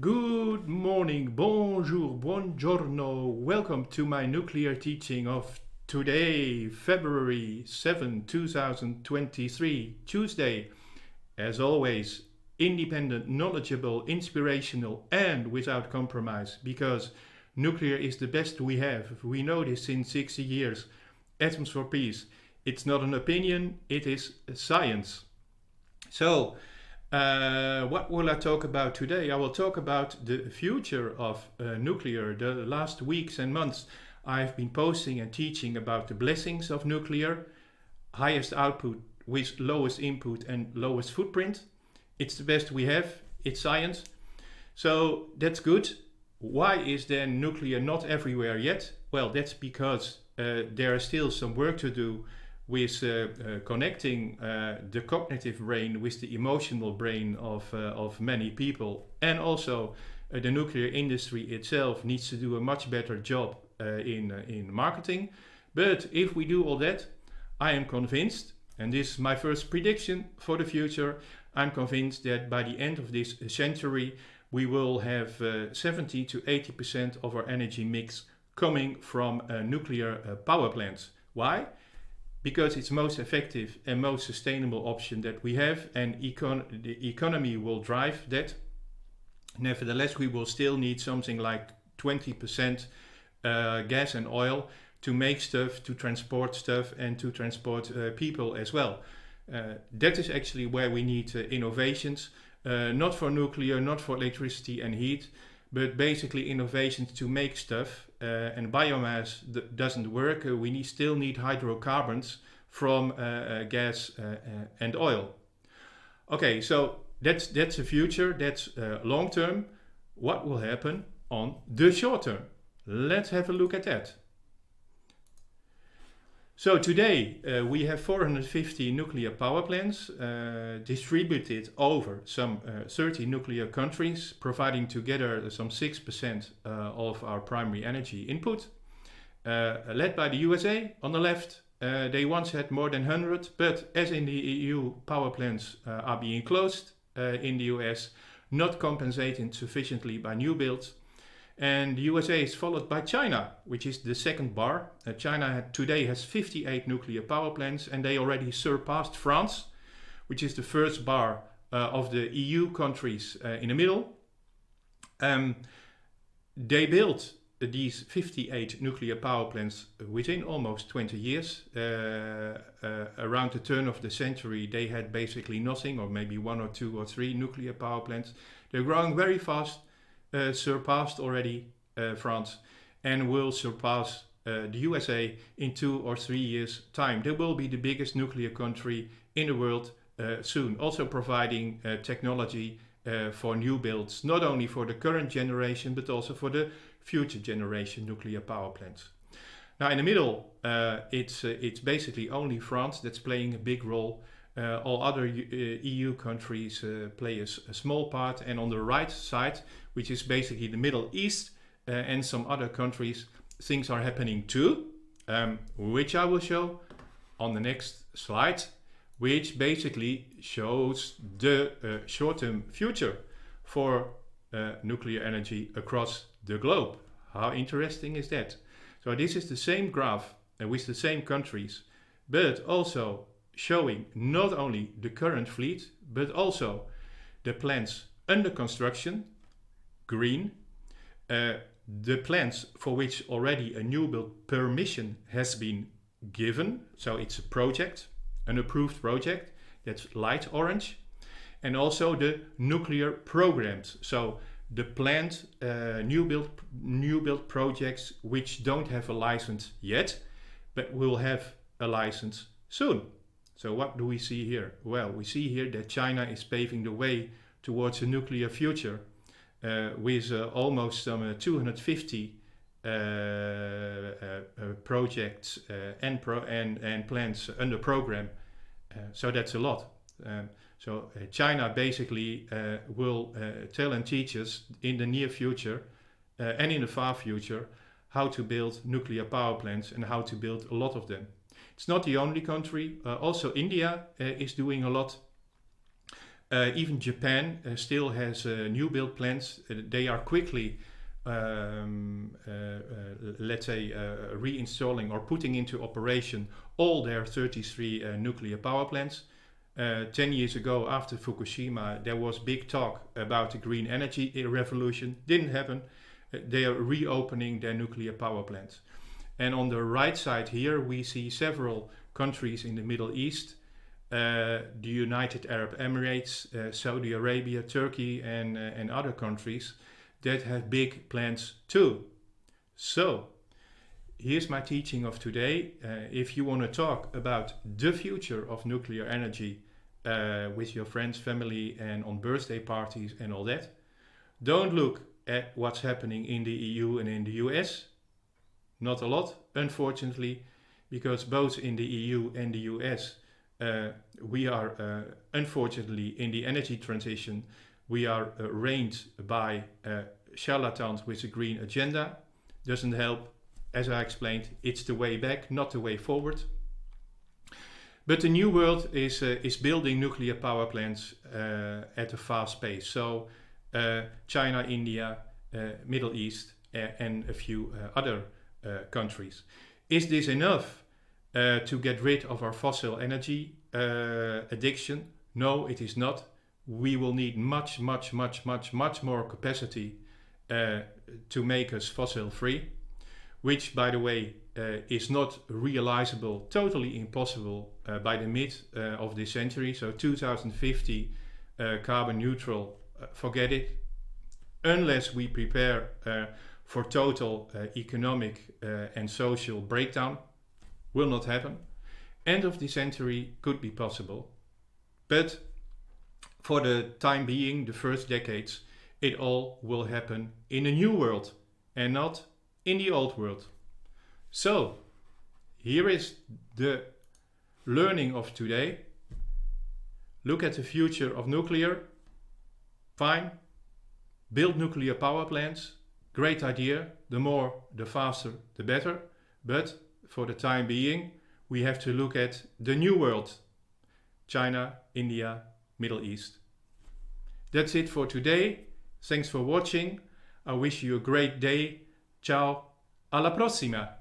Good morning, bonjour, buongiorno. Welcome to my nuclear teaching of today, February 7, 2023, Tuesday. As always, independent, knowledgeable, inspirational, and without compromise, because nuclear is the best we have. We know this since 60 years. Atoms for Peace. It's not an opinion, it is science. So, what will I talk about today? I will talk about the future of nuclear. The last weeks and months I've been posting and teaching about the blessings of nuclear, highest output with lowest input and lowest footprint. It's the best we have, it's science. So that's good. Why is then nuclear not everywhere yet? Well, that's because there is still some work to do with connecting the cognitive brain with the emotional brain of many people. And also the nuclear industry itself needs to do a much better job in marketing. But if we do all that, I am convinced, and this is my first prediction for the future, I'm convinced that by the end of this century, we will have 70 to 80% of our energy mix coming from nuclear power plants. Why? Because it's most effective and most sustainable option that we have, and the economy will drive that. Nevertheless, we will still need something like 20% gas and oil to make stuff, to transport stuff, and to transport people as well. That is actually where we need innovations, not for nuclear, not for electricity and heat, but basically innovations to make stuff. And biomass doesn't work. We still need hydrocarbons from gas and oil. Okay, so that's the future. That's long term. What will happen on the short term? Let's have a look at that. So today we have 450 nuclear power plants distributed over some 30 nuclear countries, providing together some 6% of our primary energy input. Led by the USA on the left. They once had more than 100, but as in the EU, power plants are being closed in the US, not compensated sufficiently by new builds. And the USA is followed by China, which is the second bar. China today has 58 nuclear power plants, and they already surpassed France, which is the first bar of the EU countries in the middle. They built these 58 nuclear power plants within almost 20 years. Around the turn of the century, they had basically nothing, or maybe one or two or three nuclear power plants. They're growing very fast. Surpassed already France, and will surpass the USA in 2 or 3 years' time. They will be the biggest nuclear country in the world soon, also providing technology for new builds, not only for the current generation, but also for the future generation nuclear power plants. Now in the middle, it's basically only France that's playing a big role. All other EU countries play a small part, and on the right side, which is basically the Middle East and some other countries, things are happening too, which I will show on the next slide, which basically shows the short-term future for nuclear energy across the globe. How interesting is that? So this is the same graph with the same countries, but also showing not only the current fleet, but also the plants under construction, green, the plants for which already a new build permission has been given, so it's a project, an approved project, that's light orange, and also the nuclear programs, so the planned new build projects which don't have a license yet, but will have a license soon. So what do we see here? Well, we see here that China is paving the way towards a nuclear future with almost some 250 projects and plans under program. So that's a lot. So China basically will tell and teach us in the near future and in the far future how to build nuclear power plants and how to build a lot of them. It's not the only country. Also India is doing a lot. Even Japan still has new build plants. They are quickly, let's say, reinstalling or putting into operation all their 33 nuclear power plants. 10 years ago, after Fukushima, there was big talk about the green energy revolution. Didn't happen. They are reopening their nuclear power plants. And on the right side here, we see several countries in the Middle East, the United Arab Emirates, Saudi Arabia, Turkey, and other countries that have big plans too. So, here's my teaching of today. If you want to talk about the future of nuclear energy with your friends, family, and on birthday parties and all that, don't look at what's happening in the EU and in the US. Not a lot, unfortunately, because both in the EU and the US, we are unfortunately in the energy transition. We are reigned by charlatans with a green agenda. Doesn't help. As I explained, it's the way back, not the way forward. But the new world is building nuclear power plants at a fast pace. So China, India, Middle East, and a few other countries. Is this enough to get rid of our fossil energy addiction? No, it is not. We will need much more capacity to make us fossil free, which, by the way, is not realizable, totally impossible by the mid of this century. So 2050 carbon neutral, forget it, unless we prepare for total economic and social breakdown. Will not happen. End of the century could be possible, but for the time being, the first decades, it all will happen in a new world and not in the old world. So, here is the learning of today. Look at the future of nuclear. Fine. Build nuclear power plants. Great idea. The more, the faster, the better. But for the time being, we have to look at the new world. China, India, Middle East. That's it for today. Thanks for watching. I wish you a great day. Ciao. Alla prossima.